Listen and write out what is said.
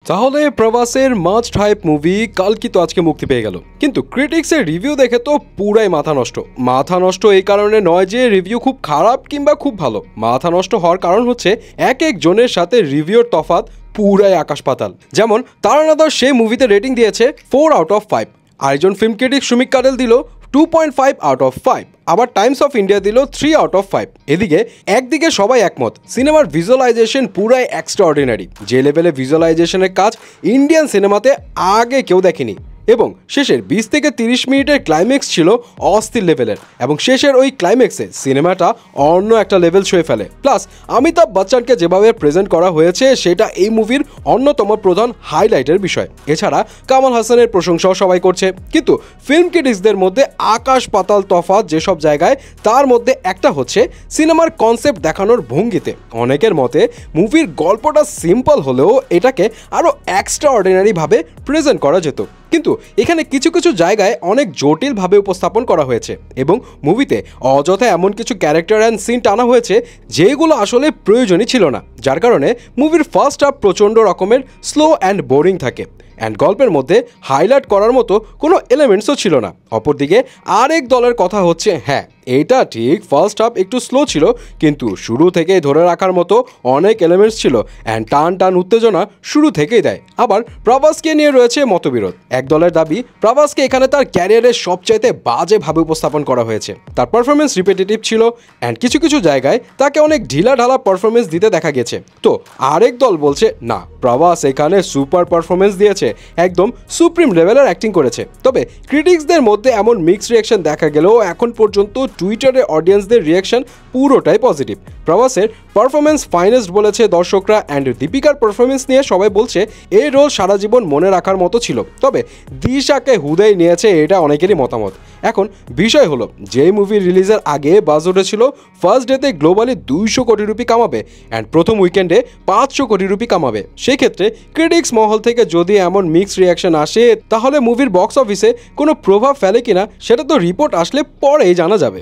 তাহলে প্রভাসের must hype movie কালকি তো আজকে মুক্তি পেয়ে গেল, কিন্তু ক্রিটিক্সের রিভিউ দেখে তো পুরাই মাথা নষ্ট। মাথা নষ্ট এই কারণে নয় যে রিভিউ খুব খারাপ কিংবা খুব ভালো, মাথা নষ্ট হওয়ার কারণ হচ্ছে এক এক জনের সাথে রিভিউর তফাৎ পুরাই আকাশ পাতাল। যেমন তারানাদার সেই মুভিতে রেটিং দিয়েছে 4 আউট অফ 5, আরেকজন ফিল্ম ক্রিটিক সুমিক কারেল দিল 2.5 আউট অফ 5, আবার টাইমস অফ ইন্ডিয়া দিল 3 আউট অফ 5। এদিকে একদিকে সবাই একমত সিনেমার ভিজুয়ালাইজেশন পুরাই এক্সট্রাঅর্ডিনারি, যে লেভেলে ভিজুয়ালাইজেশনের কাজ ইন্ডিয়ান সিনেমাতে আগে কেউ দেখেনি, এবং শেষের 20 থেকে 30 মিনিটের ক্লাইম্যাক্স ছিল অস্থির লেভেলের, এবং শেষের ওই ক্লাইম্যাক্সে সিনেমাটা অন্য একটা লেভেল ছুঁয়ে ফেলে। প্লাস অমিতাভ বচ্চনকে যেভাবে প্রেজেন্ট করা হয়েছে সেটা এই মুভির অন্যতম প্রধান হাইলাইটের বিষয়। এছাড়া কামাল হাসানের প্রশংসাও সবাই করছে, কিন্তু ফিল্ম ক্রিটিক্সদের মধ্যে আকাশ পাতাল তফাৎ যেসব জায়গায়, তার মধ্যে একটা হচ্ছে সিনেমার কনসেপ্ট দেখানোর ভঙ্গিতে। অনেকের মতে মুভির গল্পটা সিম্পল হলেও এটাকে আরও এক্সট্রাঅর্ডিনারিভাবে প্রেজেন্ট করা যেত, কিন্তু এখানে কিছু কিছু জায়গায় অনেক জটিলভাবে উপস্থাপন করা হয়েছে, এবং মুভিতে অযথা এমন কিছু ক্যারেক্টার অ্যান্ড সিন টানা হয়েছে যেগুলো আসলে প্রয়োজনই ছিল না, যার কারণে মুভির ফার্স্ট হাফ প্রচণ্ড রকমের স্লো অ্যান্ড বোরিং থাকে, অ্যান্ড গল্পের মধ্যে হাইলাইট করার মতো কোনো এলিমেন্টসও ছিল না। অপরদিকে আরেক দলের কথা হচ্ছে, হ্যাঁ এটা ঠিক ফার্স্ট হাফ একটু স্লো ছিল, কিন্তু শুরু থেকেই ধরে রাখার মতো অনেক এলিমেন্টস ছিল, অ্যান্ড টান টান উত্তেজনা শুরু থেকেই দেয়। আবার প্রভাসকে নিয়ে রয়েছে মতবিরোধ। এক দলের দাবি প্রভাসকে এখানে তার ক্যারিয়ারের সবচাইতে বাজেভাবে উপস্থাপন করা হয়েছে, তার পারফরমেন্স রিপিটেটিভ ছিল, অ্যান্ড কিছু কিছু জায়গায় তাকে অনেক ঢিলা ঢালা পারফরমেন্স দিতে দেখা গেছে। তো আরেক দল বলছে না, প্রভাস এখানে সুপার পারফরমেন্স দিয়েছে, একদম সুপ্রিম লেভেলের অ্যাক্টিং করেছে। তবে ক্রিটিক্সদের মধ্যে এমন মিক্সড রিয়াকশন দেখা গেলেও এখন পর্যন্ত টুইটারে অডিয়েন্সদের রিয়াকশন পুরোটাই পজিটিভ। প্রভাসের পারফরমেন্স ফাইনেস্ট বলেছে দর্শকরা, অ্যান্ড দীপিকার পারফরমেন্স নিয়ে সবাই বলছে এই রোল সারা জীবন মনে রাখার মতো ছিল। তবে দিশাকে হুদাই নিয়েছে, এটা অনেকেরই মতামত। এখন বিষয় হলো, যেই মুভি রিলিজের আগে বাজ উঠেছিল ফার্স্ট ডেতে গ্লোবালি 200 কোটি রুপি কামাবে, অ্যান্ড প্রথম উইকেন্ডে 500 কোটি রুপি কামাবে। সেই ক্ষেত্রে ক্রিটিক্স মহল থেকে যদি এমন মিক্সড রিয়াকশন আসে, তাহলে মুভির বক্স অফিসে কোনো প্রভাব ফেলে কিনা সেটা তো রিপোর্ট আসলে পরেই জানা যাবে।